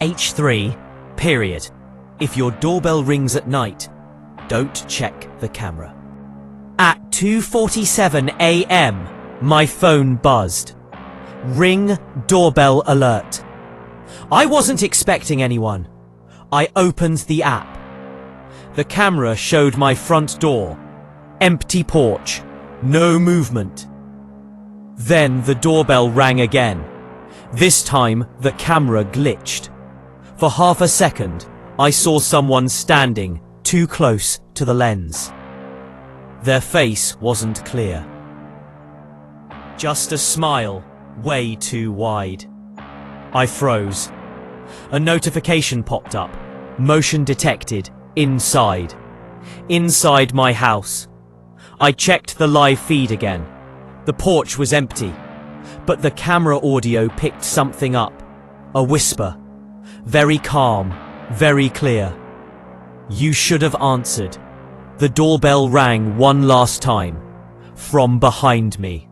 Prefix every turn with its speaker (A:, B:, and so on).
A: H3, period. If your doorbell rings at night, don't check the camera. At 2:47 a.m., my phone buzzed. Ring doorbell alert. I wasn't expecting anyone. I opened the app. The camera showed my front door. Empty porch. No movement. Then the doorbell rang again. This time, the camera glitched. For half a second, I saw someone standing too close to the lens. Their face wasn't clear. Just a smile, way too wide. I froze. A notification popped up. Motion detected. Inside. Inside my house. I checked the live feed again. The porch was empty, but the camera audio picked something up. A whisper. Very calm, very clear. You should have answered. The doorbell rang one last time. From behind me.